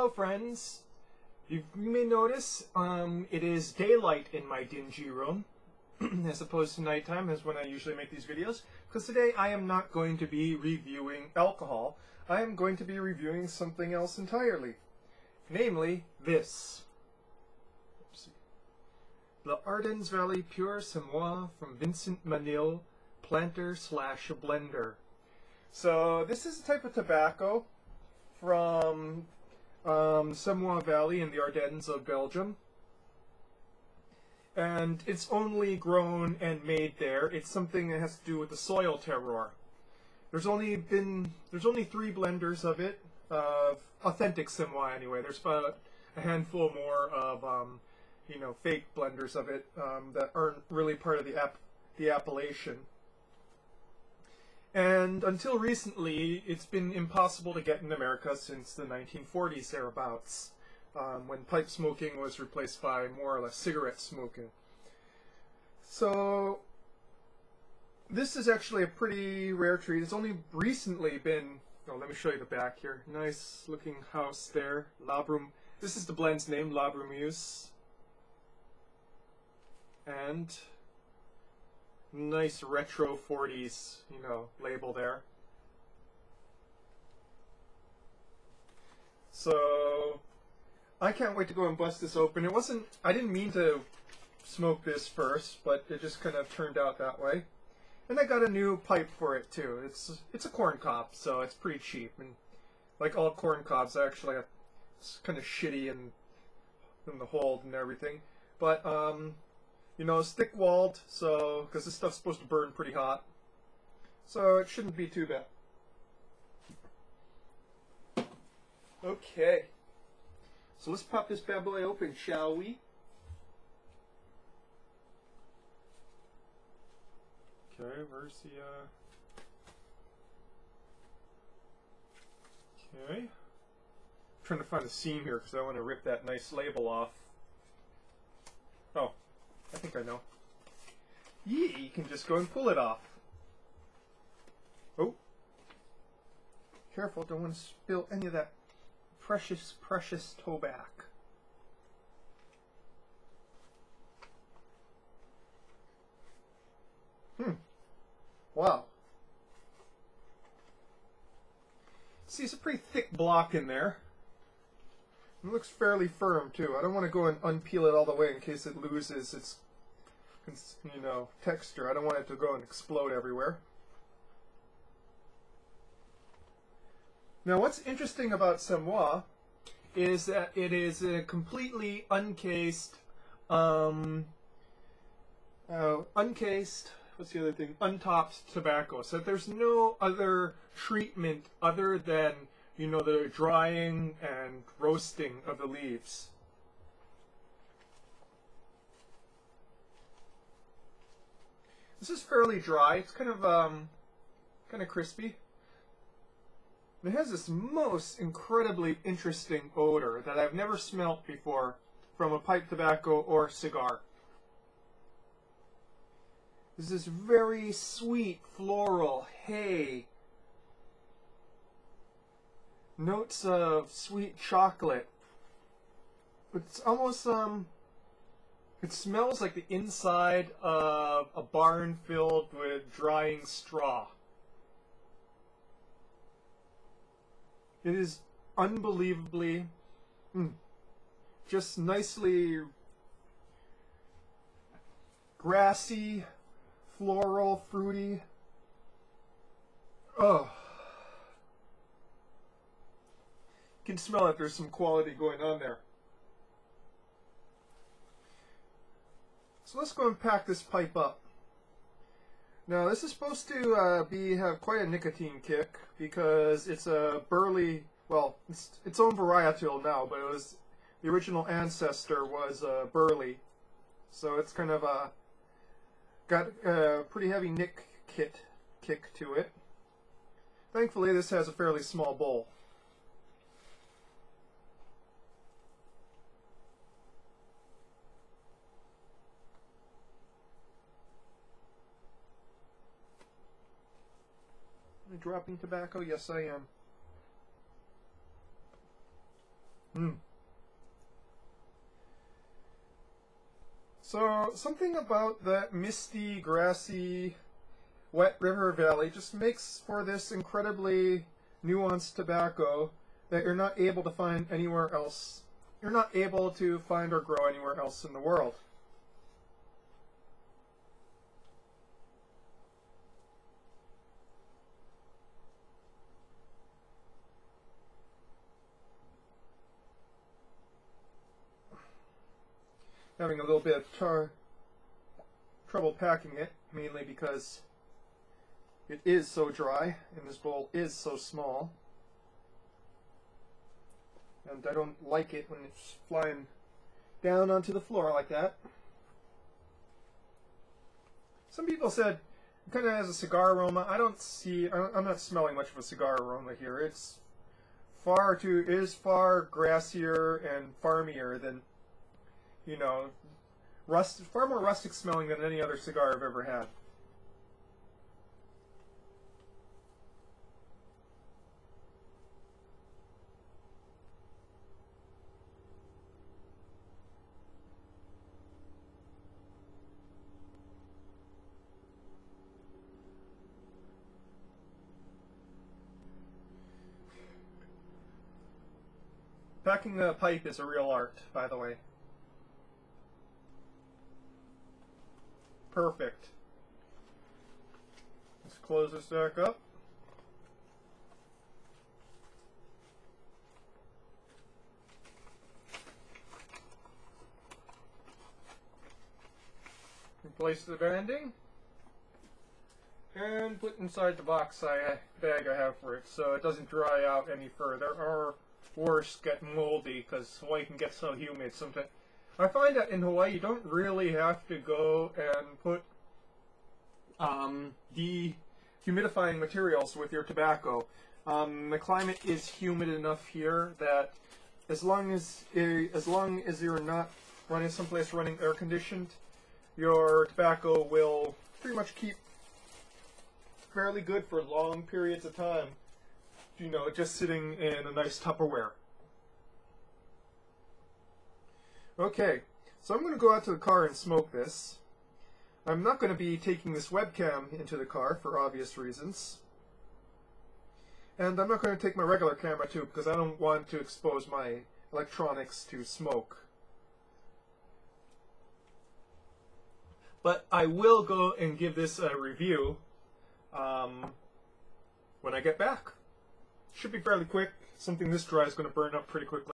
Hello friends! You may notice it is daylight in my dingy room as opposed to nighttime as when I usually make these videos, because today I am not going to be reviewing alcohol. I am going to be reviewing something else entirely. Namely, this. Oopsie. The Ardennes Valley Pure Semois from Vincent Manil, planter/blender. So this is a type of tobacco from Semois Valley in the Ardennes of Belgium. And it's only grown and made there. It's something that has to do with the soil terroir. There's only 3 blenders of it, authentic Semois anyway. There's about a handful more of, fake blenders of it that aren't really part of the appellation. And until recently, it's been impossible to get in America since the 1940s thereabouts, when pipe smoking was replaced by more or less cigarette smoking. So this is actually a pretty rare treat. It's only recently been, let me show you the back here. Nice looking house there. This is the blend's name, La Brumeuse. And nice retro 40s, label there. So I can't wait to go and bust this open. I didn't mean to smoke this first, but it just kind of turned out that way. And I got a new pipe for it too. It's a corn cob, so it's pretty cheap. And like all corn cobs, actually, it's kind of shitty in the hold and everything. But it's thick-walled, so because this stuff's supposed to burn pretty hot, so it shouldn't be too bad. Okay, so let's pop this bad boy open, shall we? Okay, where's the okay. I'm trying to find a seam here because I want to rip that nice label off. Oh, I think I know. Yeah, you can just go and pull it off. Oh. Careful, don't want to spill any of that precious, precious tobacco. Wow. See, it's a pretty thick block in there. It looks fairly firm too. I don't want to go and unpeel it all the way in case it loses its, texture. I don't want it to go and explode everywhere. Now, what's interesting about Semois is that it is a completely uncased, what's the other thing? Untopped tobacco. So there's no other treatment other than the drying and roasting of the leaves. This is fairly dry. It's kind of crispy. It has this most incredibly interesting odor that I've never smelt before from a pipe tobacco or cigar. This is very sweet, floral, hay. Notes of sweet chocolate. It's almost, it smells like the inside of a barn filled with drying straw. It is unbelievably, just nicely grassy, floral, fruity. Oh. You can smell it. There's some quality going on there. So let's go and pack this pipe up. Now this is supposed to have quite a nicotine kick because it's a burley. Well, it's its own varietal now, but the original ancestor was burley, so it's kind of got a pretty heavy kick to it. Thankfully, this has a fairly small bowl. Am I dropping tobacco? Yes, I am. Mm. So, something about that misty, grassy, wet river valley just makes for this incredibly nuanced tobacco that you're not able to find anywhere else. You're not able to find or grow anywhere else in the world. Having a little bit of trouble packing it, mainly because it is so dry and this bowl is so small. And I don't like it when it's flying down onto the floor like that. Some people said it kind of has a cigar aroma. I'm not smelling much of a cigar aroma here. It's far grassier and farmier than, you know, far more rustic smelling than any other cigar I've ever had. Packing a pipe is a real art, by the way. Perfect. Let's close this back up. Replace the banding. And put inside the bag I have for it so it doesn't dry out any further, or worse, get moldy, because Hawaii can get so humid sometimes. I find that in Hawaii you don't really have to go and put dehumidifying materials with your tobacco. The climate is humid enough here that as long as you're not running someplace running air conditioned, your tobacco will pretty much keep fairly good for long periods of time. You know, just sitting in a nice Tupperware. Okay, so I'm going to go out to the car and smoke this. I'm not going to be taking this webcam into the car for obvious reasons. And I'm not going to take my regular camera too because I don't want to expose my electronics to smoke. But I will go and give this a review when I get back. Should be fairly quick. Something this dry is going to burn up pretty quickly.